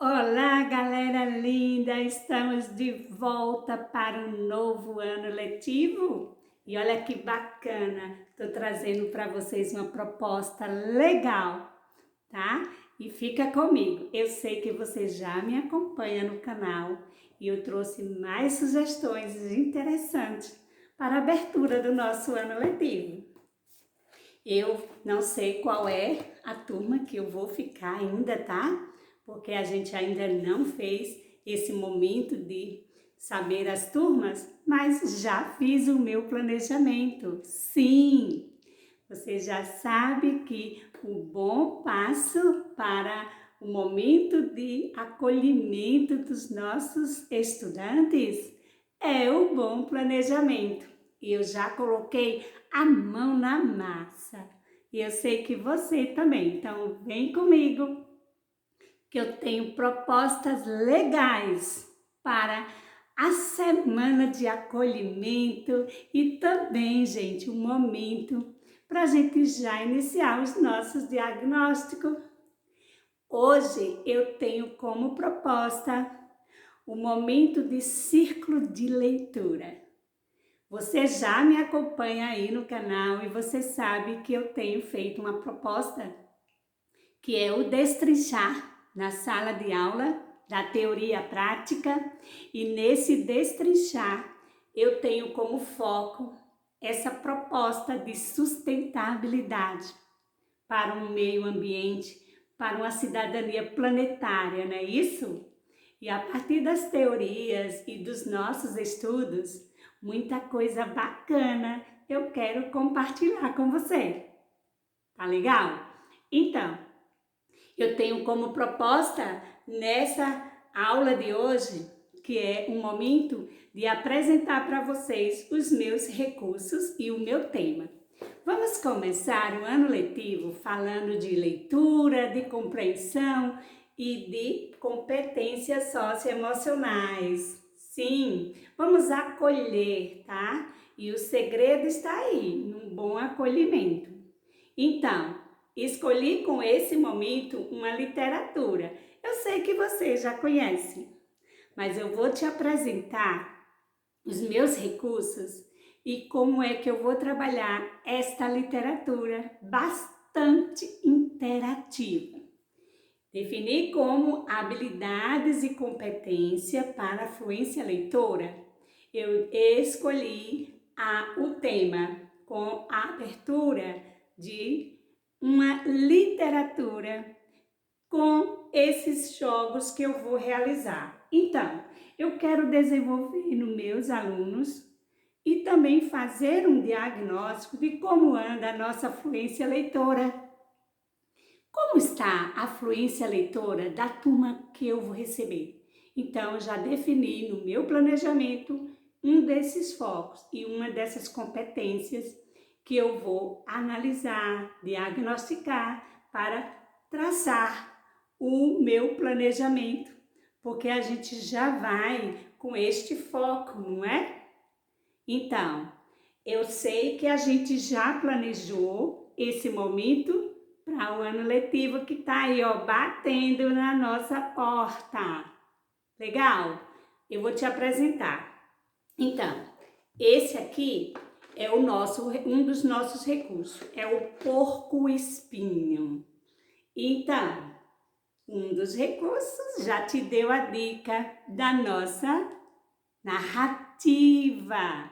Olá, galera linda! Estamos de volta para um novo ano letivo e olha que bacana! Estou trazendo para vocês uma proposta legal, tá? E fica comigo. Eu sei que você já me acompanha no canal e eu trouxe mais sugestões interessantes para a abertura do nosso ano letivo. Eu não sei qual é a turma que eu vou ficar ainda, tá? Porque a gente ainda não fez esse momento de saber as turmas, mas já fiz o meu planejamento. Sim, você já sabe que o bom passo para o momento de acolhimento dos nossos estudantes é o bom planejamento. E eu já coloquei a mão na massa. E eu sei que você também. Então, vem comigo que eu tenho propostas legais para a semana de acolhimento e também, gente, um momento para a gente já iniciar os nossos diagnósticos. Hoje eu tenho como proposta o momento de círculo de leitura. Você já me acompanha aí no canal e você sabe que eu tenho feito uma proposta que é o destrinchar na sala de aula da teoria prática, e nesse destrinchar eu tenho como foco essa proposta de sustentabilidade para um meio ambiente, para uma cidadania planetária, não é isso? E a partir das teorias e dos nossos estudos, muita coisa bacana eu quero compartilhar com você. Tá legal? Então, eu tenho como proposta nessa aula de hoje, que é um momento de apresentar para vocês os meus recursos e o meu tema. Vamos começar o ano letivo falando de leitura, de compreensão e de competências socioemocionais. Sim, vamos acolher, tá? E o segredo está aí, num bom acolhimento. Então, escolhi com esse momento uma literatura. Eu sei que você já conhece, mas eu vou te apresentar os meus recursos e como é que eu vou trabalhar esta literatura bastante interativa. Defini como habilidades e competência para a fluência leitora. Eu escolhi o tema com a abertura de uma literatura com esses jogos que eu vou realizar. Então, eu quero desenvolver nos meus alunos e também fazer um diagnóstico de como anda a nossa fluência leitora. Como está a fluência leitora da turma que eu vou receber? Então, já defini no meu planejamento um desses focos e uma dessas competências que eu vou analisar, diagnosticar para traçar o meu planejamento, porque a gente já vai com este foco, não é? Então, eu sei que a gente já planejou esse momento para o ano letivo que está aí, ó, batendo na nossa porta. Legal? Eu vou te apresentar. Então, esse aqui é um dos nossos recursos, é o porco-espinho. Então, um dos recursos já te deu a dica da nossa narrativa.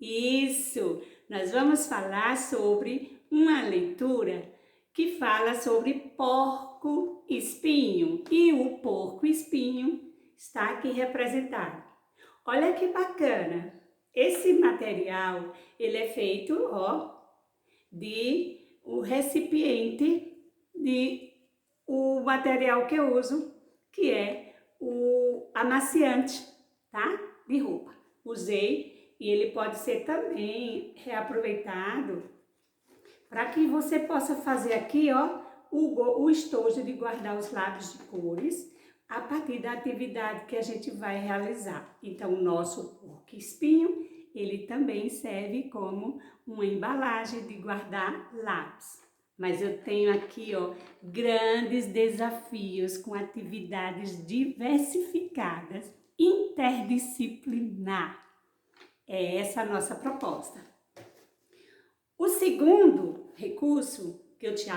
Isso! Nós vamos falar sobre uma leitura que fala sobre porco-espinho. E o porco-espinho está aqui representado. Olha que bacana! Esse material, ele é feito, ó, de o recipiente de o material que eu uso, que é o amaciante, tá? De roupa. Usei e ele pode ser também reaproveitado para que você possa fazer aqui, ó, o estojo de guardar os lápis de cores a partir da atividade que a gente vai realizar. Então, o nosso porco-espinho, ele também serve como uma embalagem de guardar lápis. mas eu tenho aqui, ó, grandes desafios com atividades diversificadas, interdisciplinar. É essa a nossa proposta. O segundo recurso que eu te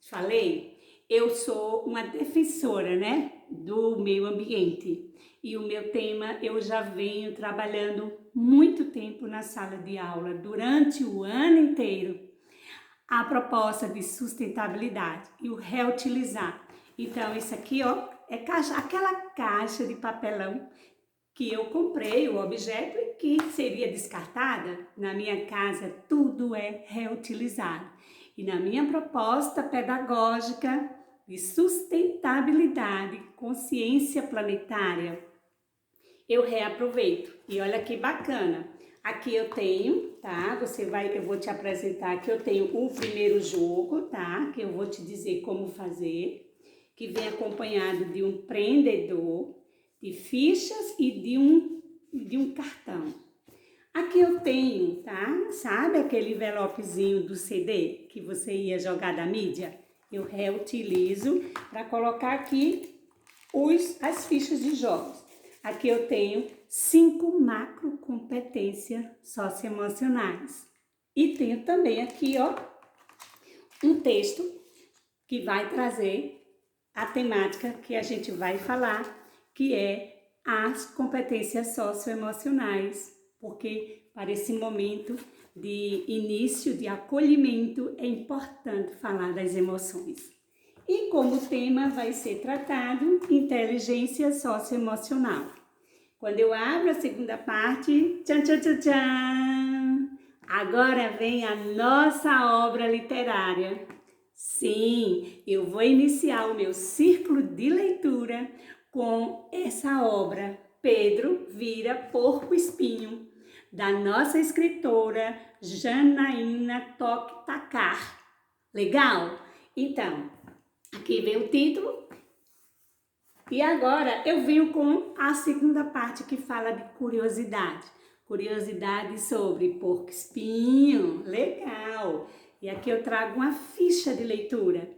falei, eu sou uma defensora, né, do meio ambiente. E o meu tema eu já venho trabalhando muito tempo na sala de aula, durante o ano inteiro. A proposta de sustentabilidade e o reutilizar. Então, isso aqui, ó, é aquela caixa de papelão que eu comprei, o objeto, e que seria descartada. Na minha casa, tudo é reutilizado. E na minha proposta pedagógica de sustentabilidade, consciência planetária, eu reaproveito. E olha que bacana. Aqui eu tenho, tá? Eu vou te apresentar que eu tenho o primeiro jogo, tá? Que eu vou te dizer como fazer, que vem acompanhado de um prendedor, de fichas e de um cartão. Aqui eu tenho, tá? Sabe aquele envelopezinho do CD que você ia jogar da mídia? Eu reutilizo para colocar aqui as fichas de jogos. Aqui eu tenho 5 macro competências socioemocionais. E tenho também aqui, ó, um texto que vai trazer a temática que a gente vai falar, que é as competências socioemocionais, porque para esse momento de início, de acolhimento, é importante falar das emoções. E como tema vai ser tratado inteligência socioemocional. Quando eu abro a segunda parte, tchan, tchan, tchan, tchan, agora vem a nossa obra literária. Sim, eu vou iniciar o meu círculo de leitura com essa obra, Pedro Vira Porco Espinho, da nossa escritora Janaína Toktakar. Legal? Então, aqui vem o título. E agora eu venho com a segunda parte que fala de curiosidade. Curiosidade sobre porco-espinho. Legal! E aqui eu trago uma ficha de leitura.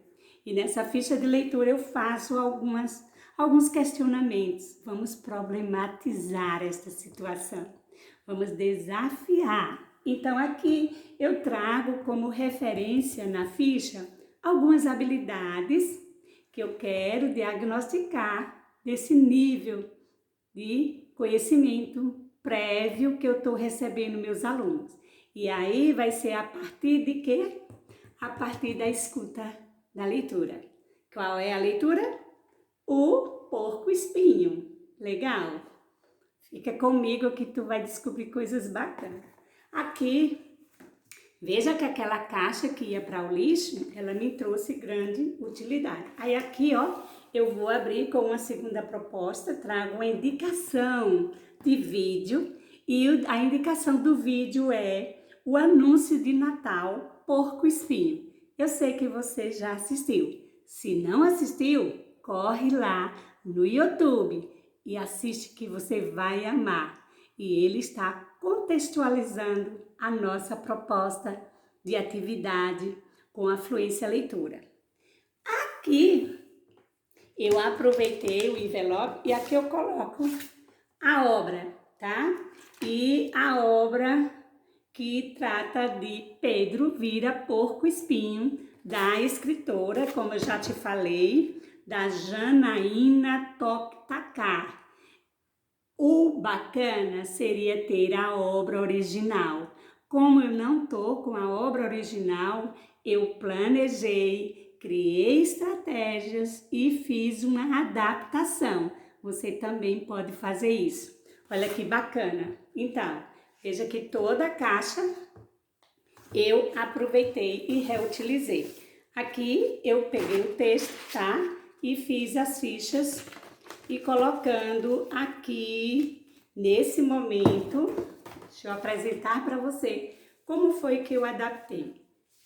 E nessa ficha de leitura eu faço alguns questionamentos. Vamos problematizar esta situação. Vamos desafiar. Então aqui eu trago como referência na ficha algumas habilidades que eu quero diagnosticar desse nível de conhecimento prévio que eu estou recebendo meus alunos. E aí vai ser a partir de quê? A partir da escuta da leitura. Qual é a leitura? O porco-espinho. Legal? Fica comigo que tu vai descobrir coisas bacanas. Aqui, veja que aquela caixa que ia para o lixo, ela me trouxe grande utilidade. Aí aqui, ó, eu vou abrir com uma segunda proposta, trago uma indicação de vídeo e a indicação do vídeo é o anúncio de Natal Porco Espinho. Eu sei que você já assistiu. Se não assistiu, corre lá no YouTube e assiste que você vai amar. E ele está contextualizando a nossa proposta de atividade com a fluência leitura. Aqui eu aproveitei o envelope e aqui eu coloco a obra, tá? E a obra que trata de Pedro Vira Porco Espinho, da escritora, como eu já te falei, da Janaína Toktakar. O bacana seria ter a obra original. Como eu não estou com a obra original, eu planejei, criei estratégias e fiz uma adaptação. Você também pode fazer isso. Olha que bacana. Então, veja que toda a caixa eu aproveitei e reutilizei. Aqui eu peguei o texto, tá? E fiz as fichas e colocando aqui, nesse momento, deixa eu apresentar para você como foi que eu adaptei.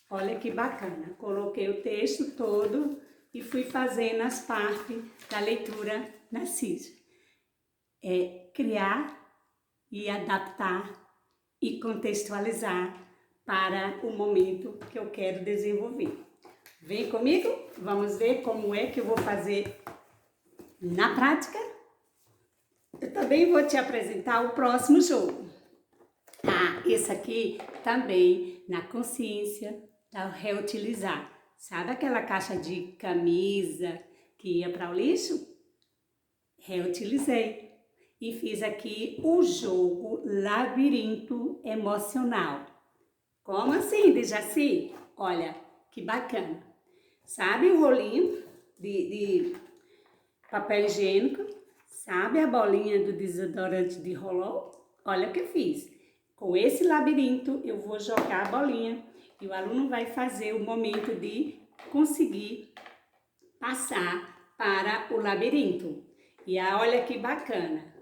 Olha que bacana, coloquei o texto todo e fui fazendo as partes da leitura na ficha. É criar e adaptar e contextualizar para o momento que eu quero desenvolver. Vem comigo, vamos ver como é que eu vou fazer na prática. Eu também vou te apresentar o próximo jogo. Esse aqui também na consciência da reutilizar. Sabe aquela caixa de camisa que ia para o lixo? Reutilizei e fiz aqui o jogo labirinto emocional. Como assim, Dejaci? Olha, que bacana. Sabe o rolinho de papel higiênico? Sabe a bolinha do desodorante de rolô? Olha o que eu fiz. Com esse labirinto, eu vou jogar a bolinha e o aluno vai fazer o momento de conseguir passar para o labirinto. E olha que bacana.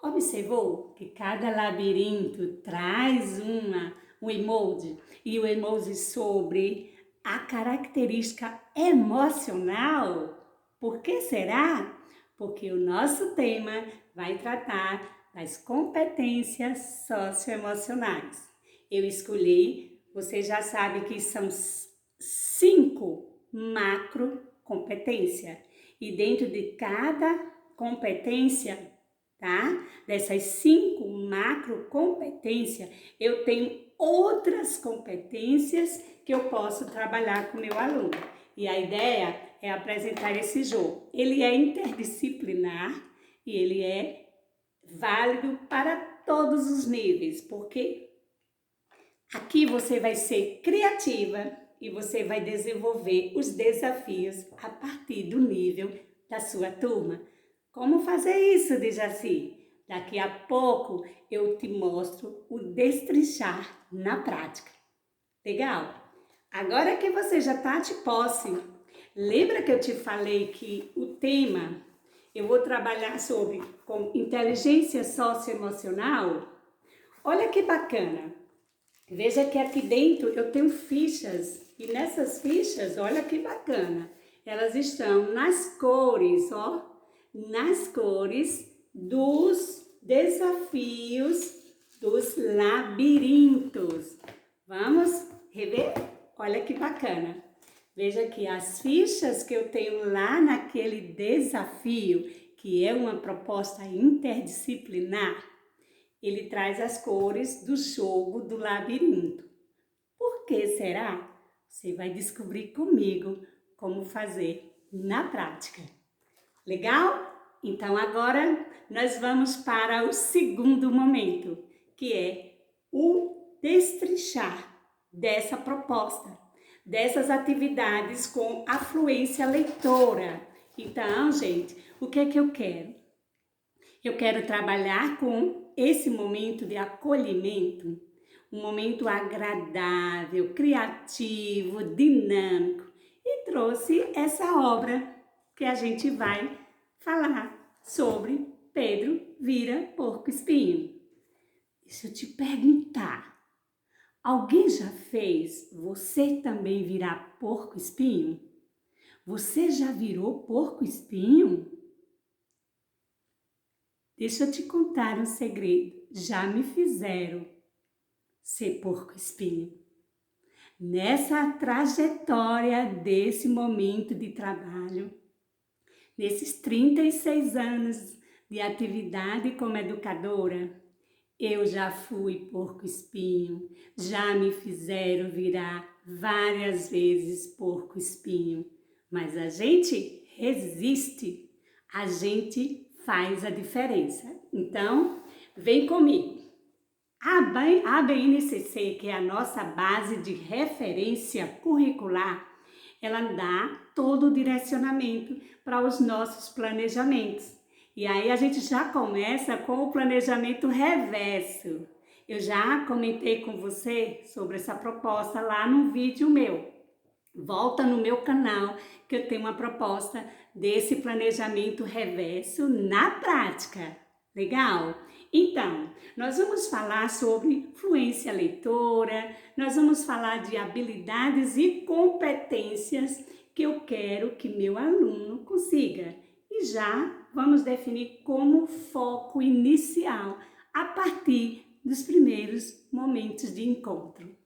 Observou que cada labirinto traz um emoji e o emoji sobre a característica emocional? Por que será? Porque o nosso tema vai tratar das competências socioemocionais. Eu escolhi, você já sabe que são 5 macro competências e dentro de cada competência, tá? Dessas 5 macro competências, eu tenho outras competências que eu posso trabalhar com meu aluno. E a ideia é apresentar esse jogo. Ele é interdisciplinar e ele é válido para todos os níveis, porque aqui você vai ser criativa e você vai desenvolver os desafios a partir do nível da sua turma. Como fazer isso, Dejaci? Daqui a pouco eu te mostro o destrinchar na prática. Legal? Agora que você já está de posse, lembra que eu te falei que o tema eu vou trabalhar sobre com inteligência socioemocional? Olha que bacana! Veja que aqui dentro eu tenho fichas e nessas fichas, olha que bacana, elas estão nas cores, ó, nas cores dos desafios dos labirintos. Vamos rever? Olha que bacana. Veja que as fichas que eu tenho lá naquele desafio, que é uma proposta interdisciplinar, ele traz as cores do jogo do labirinto. Por que será? Você vai descobrir comigo como fazer na prática. Legal? Então agora nós vamos para o segundo momento, que é o destrinchar dessa proposta, dessas atividades com afluência leitora. Então, gente, o que é que eu quero? Eu quero trabalhar com esse momento de acolhimento, um momento agradável, criativo, dinâmico. E trouxe essa obra que a gente vai falar sobre Pedro vira porco-espinho. Deixa eu te perguntar, alguém já fez você também virar porco-espinho? Você já virou porco-espinho? Deixa eu te contar um segredo. Já me fizeram ser porco-espinho. Nessa trajetória desse momento de trabalho, nesses 36 anos de atividade como educadora, eu já fui porco-espinho, já me fizeram virar várias vezes porco-espinho. Mas a gente resiste, a gente faz a diferença. Então, vem comigo. A BNCC, que é a nossa base de referência curricular, ela dá todo o direcionamento para os nossos planejamentos. E aí a gente já começa com o planejamento reverso. Eu já comentei com você sobre essa proposta lá no vídeo meu. Volta no meu canal que eu tenho uma proposta desse planejamento reverso na prática. Legal? Então, nós vamos falar sobre fluência leitora, nós vamos falar de habilidades e competências que eu quero que meu aluno consiga. E já vamos definir como foco inicial a partir dos primeiros momentos de encontro.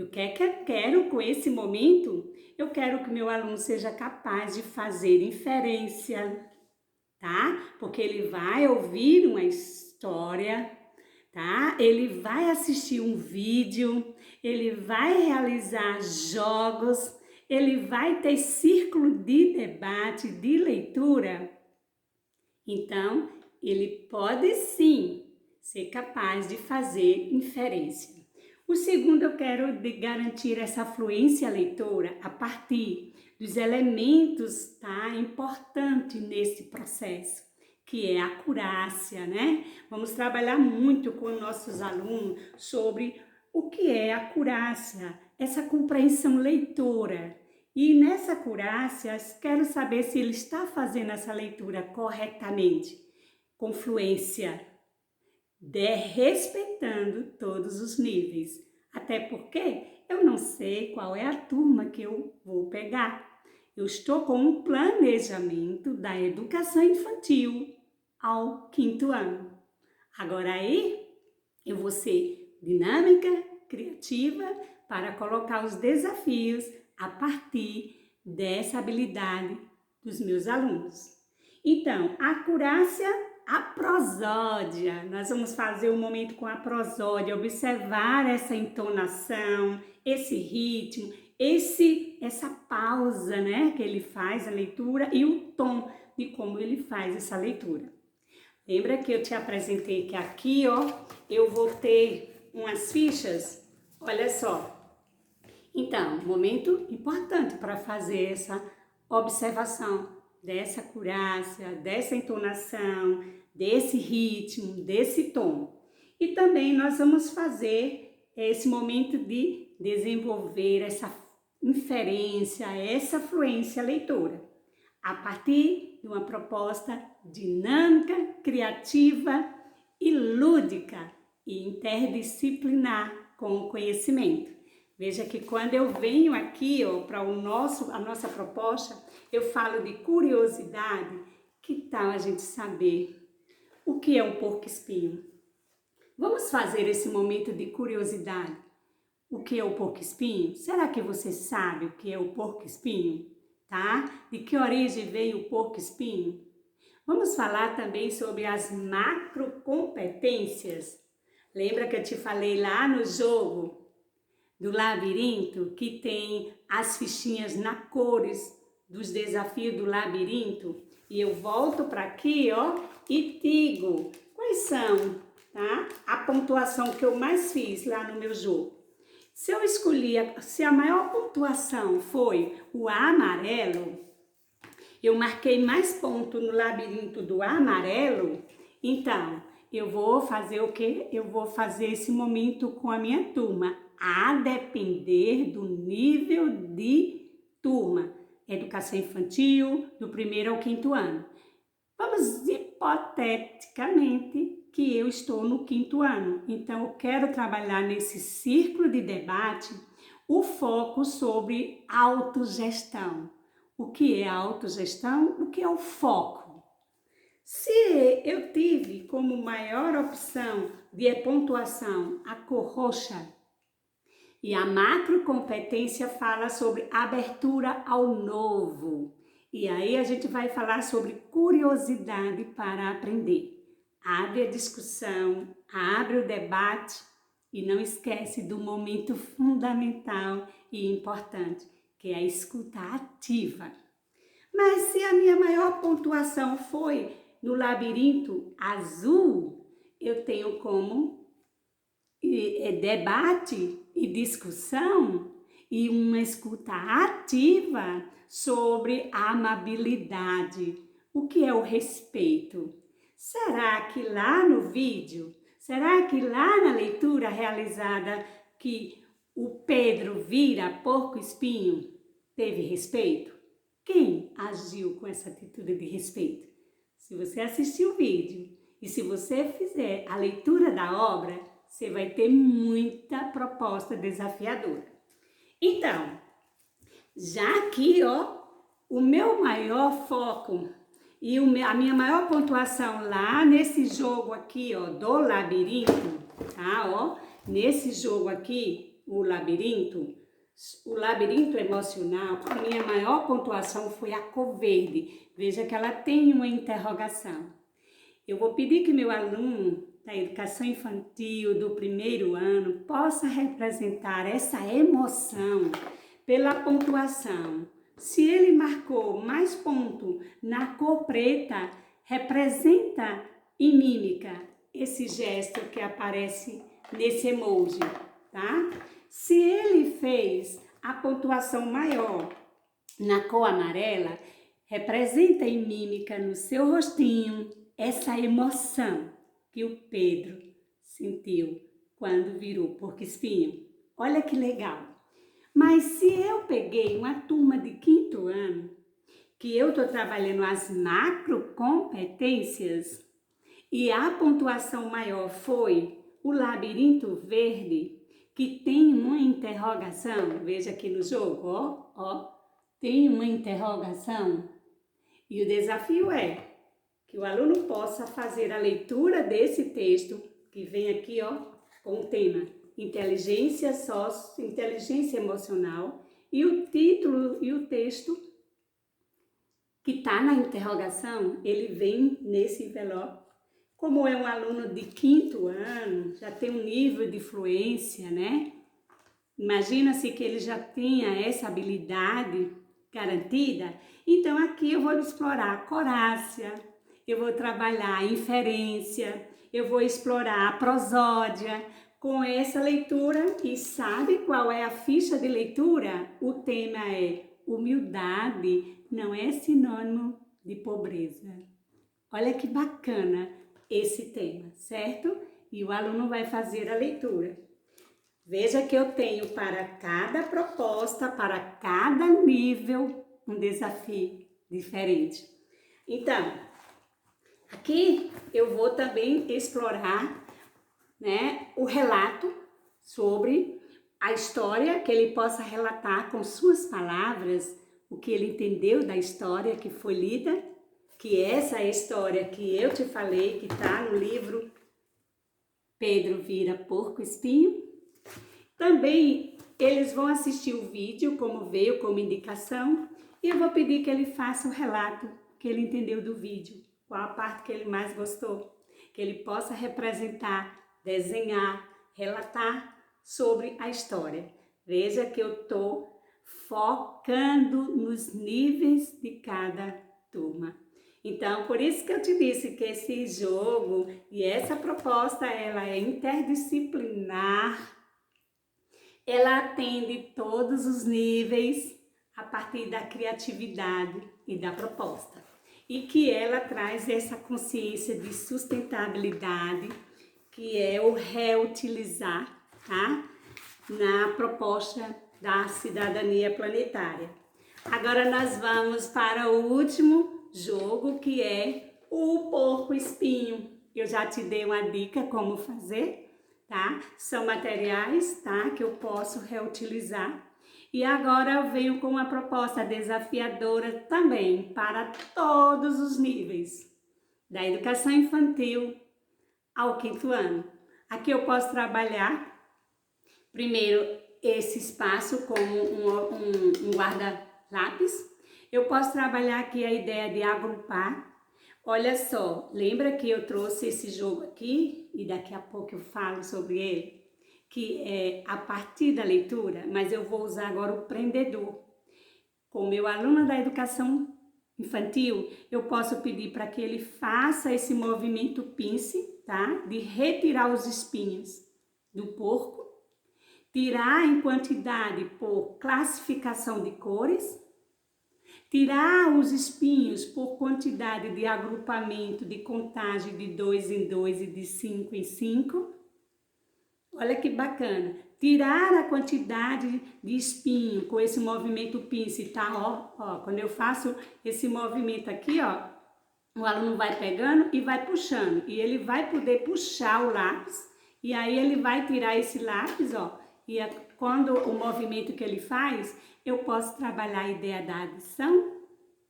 quero com esse momento, eu quero que meu aluno seja capaz de fazer inferência, tá? Porque ele vai ouvir uma história, tá? Ele vai assistir um vídeo, ele vai realizar jogos, ele vai ter círculo de debate, de leitura. Então, ele pode sim ser capaz de fazer inferência. O segundo, eu quero garantir essa fluência leitora a partir dos elementos, tá, importantes nesse processo, que é a acurácia, né? Vamos trabalhar muito com nossos alunos sobre o que é a acurácia, essa compreensão leitora. E nessa acurácia, quero saber se ele está fazendo essa leitura corretamente, com fluência, respeitando todos os níveis. Até porque eu não sei qual é a turma que eu vou pegar. Eu estou com um planejamento da educação infantil ao 5º ano. Agora aí, eu vou ser dinâmica, criativa, para colocar os desafios a partir dessa habilidade dos meus alunos. Então, a acurácia, a prosódia. Nós vamos fazer um momento com a prosódia, observar essa entonação, esse ritmo, essa pausa, né, que ele faz a leitura e o tom de como ele faz essa leitura. Lembra que eu te apresentei que aqui, ó, eu vou ter umas fichas? Olha só. Então, momento importante para fazer essa observação dessa acurácia, dessa entonação, desse ritmo, desse tom. E também nós vamos fazer esse momento de desenvolver essa inferência, essa fluência leitora, a partir de uma proposta dinâmica, criativa e lúdica e interdisciplinar com o conhecimento. Veja que quando eu venho aqui para a nossa proposta, eu falo de curiosidade. Que tal a gente saber o que é um porco-espinho? Vamos fazer esse momento de curiosidade. O que é o porco-espinho? Será que você sabe o que é o porco-espinho? Tá? De que origem veio o porco-espinho? Vamos falar também sobre as macrocompetências. Lembra que eu te falei lá no jogo do labirinto, que tem as fichinhas na cores dos desafios do labirinto? E eu volto para aqui, ó, e digo quais são, tá? A pontuação que eu mais fiz lá no meu jogo. Se eu escolhi, se a maior pontuação foi o amarelo, eu marquei mais pontos no labirinto do amarelo, então eu vou fazer o quê? Eu vou fazer esse momento com a minha turma, a depender do nível de turma, educação infantil, do 1º ao 5º ano. Vamos hipoteticamente que eu estou no 5º ano, então eu quero trabalhar nesse círculo de debate o foco sobre autogestão. O que é autogestão? O que é o foco? Se eu tive como maior opção de pontuação a cor roxa, e a macrocompetência fala sobre abertura ao novo. E aí a gente vai falar sobre curiosidade para aprender. Abre a discussão, abre o debate e não esquece do momento fundamental e importante, que é a escuta ativa. Mas se a minha maior pontuação foi no labirinto azul, eu tenho como debate e discussão e uma escuta ativa sobre a amabilidade. O que é o respeito? Será que lá no vídeo, será que lá na leitura realizada que o Pedro vira porco-espinho teve respeito? Quem agiu com essa atitude de respeito? Se você assistir o vídeo e se você fizer a leitura da obra, você vai ter muita proposta desafiadora. Então, já aqui, ó, o meu maior foco e a minha maior pontuação lá nesse jogo aqui, ó, do labirinto, tá, ó, nesse jogo aqui, o labirinto emocional, a minha maior pontuação foi a cor verde. Veja que ela tem uma interrogação. Eu vou pedir que meu aluno da educação infantil do primeiro ano possa representar essa emoção pela pontuação. Se ele marcou mais ponto na cor preta, representa em mímica esse gesto que aparece nesse emoji, tá? Se ele fez a pontuação maior na cor amarela, representa em mímica no seu rostinho essa emoção que o Pedro sentiu quando virou porco-espinho. Olha que legal! Mas se eu peguei uma turma de 5º ano, que eu estou trabalhando as macrocompetências, e a pontuação maior foi o labirinto verde, que tem uma interrogação, veja aqui no jogo, ó, tem uma interrogação, e o desafio é que o aluno possa fazer a leitura desse texto, que vem aqui, ó, com o tema inteligência emocional, e o título e o texto que está na interrogação, ele vem nesse envelope. Como é um aluno de 5º ano, já tem um nível de fluência, né? Imagina-se que ele já tenha essa habilidade garantida. Então aqui eu vou explorar a corácia, eu vou trabalhar a inferência, eu vou explorar a prosódia com essa leitura. E sabe qual é a ficha de leitura? O tema é humildade não é sinônimo de pobreza. Olha que bacana esse tema, certo? E o aluno vai fazer a leitura. Veja que eu tenho para cada proposta, para cada nível, um desafio diferente. Então, aqui eu vou também explorar, né, o relato sobre a história, que ele possa relatar com suas palavras o que ele entendeu da história que foi lida, que essa é a história que eu te falei, que está no livro Pedro Vira Porco-Espinho. Também eles vão assistir o vídeo, como veio como indicação, e eu vou pedir que ele faça o relato que ele entendeu do vídeo, qual a parte que ele mais gostou, que ele possa representar, desenhar, relatar sobre a história. Veja que eu estou focando nos níveis de cada turma. Então, por isso que eu te disse que esse jogo e essa proposta, ela é interdisciplinar, ela atende todos os níveis a partir da criatividade e da proposta. E que ela traz essa consciência de sustentabilidade, que é o reutilizar, tá? Na proposta da cidadania planetária. Agora nós vamos para o último jogo, que é o porco-espinho. Eu já te dei uma dica como fazer, tá? São materiais, tá? Que eu posso reutilizar. E agora eu venho com uma proposta desafiadora também para todos os níveis, da educação infantil ao 5º ano. Aqui eu posso trabalhar, primeiro, esse espaço como um guarda-lápis. Eu posso trabalhar aqui a ideia de agrupar. Olha só, lembra que eu trouxe esse jogo aqui e daqui a pouco eu falo sobre ele, que é a partir da leitura, mas eu vou usar agora o prendedor. Com meu aluno da educação infantil, eu posso pedir para que ele faça esse movimento pince, tá? De retirar os espinhos do porco, tirar em quantidade por classificação de cores, tirar os espinhos por quantidade de agrupamento, de contagem de 2 em 2 e de 5 em 5. Olha que bacana. Tirar a quantidade de espinho com esse movimento pince, tá? Ó, quando eu faço esse movimento aqui, ó, o aluno vai pegando e vai puxando. E ele vai poder puxar o lápis. E aí ele vai tirar esse lápis, ó. E quando o movimento que ele faz, eu posso trabalhar a ideia da adição,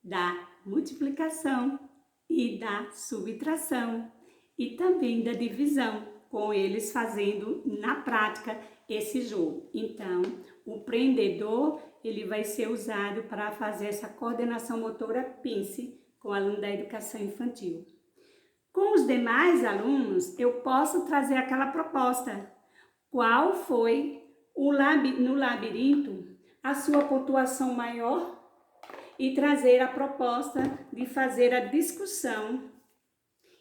da multiplicação e da subtração. E também da divisão. com eles fazendo na prática esse jogo. Então, o prendedor, ele vai ser usado para fazer essa coordenação motora PINCE com o aluno da educação infantil. Com os demais alunos, eu posso trazer aquela proposta. Qual foi no labirinto a sua pontuação maior? E trazer a proposta de fazer a discussão.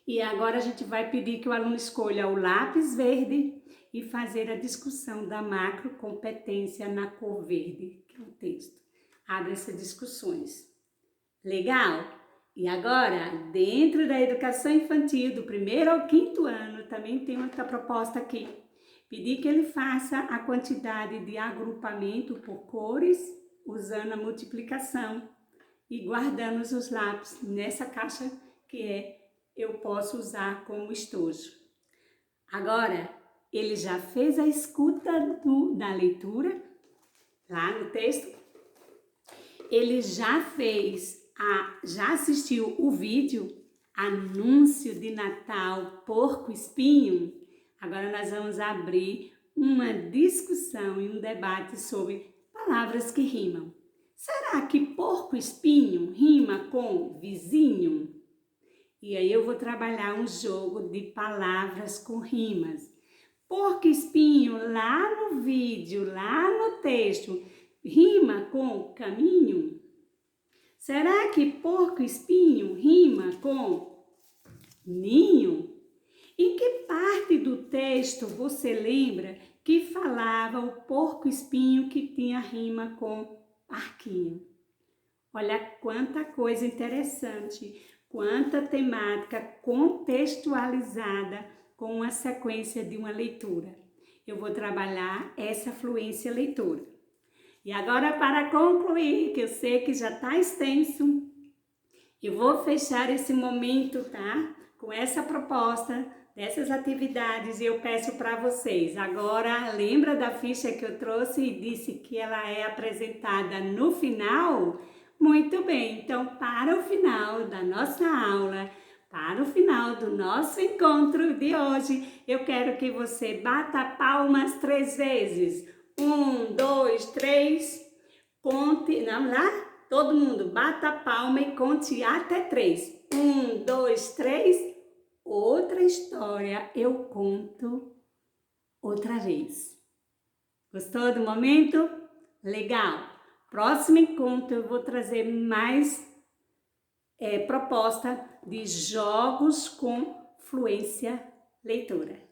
E agora a gente vai pedir que o aluno escolha o lápis verde e fazer a discussão da macrocompetência na cor verde, que é o texto. Abre essas discussões. Legal? E agora, dentro da educação infantil, do 1º ao 5º ano, também tem outra proposta aqui. Pedir que ele faça a quantidade de agrupamento por cores, usando a multiplicação e guardando os lápis nessa caixa que eu posso usar como estojo. Agora, ele já fez a escuta da leitura, lá no texto. Ele já assistiu o vídeo Anúncio de Natal Porco Espinho. Agora nós vamos abrir uma discussão e um debate sobre palavras que rimam. Será que porco espinho rima com vizinho? E aí eu vou trabalhar um jogo de palavras com rimas. Porco espinho lá no vídeo, lá no texto, rima com caminho? Será que porco espinho rima com ninho? Em que parte do texto você lembra que falava o porco espinho que tinha rima com parquinho? Olha quanta coisa interessante, quanta temática contextualizada com a sequência de uma leitura. Eu vou trabalhar essa fluência leitora. E agora, para concluir, que eu sei que já está extenso, eu vou fechar esse momento, tá? Com essa proposta dessas atividades, e eu peço para vocês, agora lembra da ficha que eu trouxe e disse que ela é apresentada no final? Muito bem, então para o final da nossa aula, para o final do nosso encontro de hoje, eu quero que você bata palmas 3 vezes. 1, 2, 3, conte, não, lá, todo mundo bata a palma e conte até 3. 1, 2, 3, outra história eu conto outra vez. Gostou do momento? Legal! Próximo encontro eu vou trazer mais proposta de jogos com fluência leitora.